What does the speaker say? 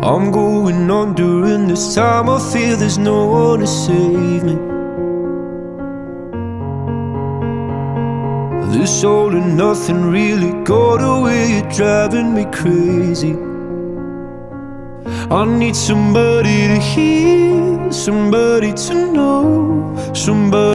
I'm going on during this time. I feel there's no one to save me. This all and nothing really got away, you're driving me crazy. I need somebody to hear, somebody to know, somebody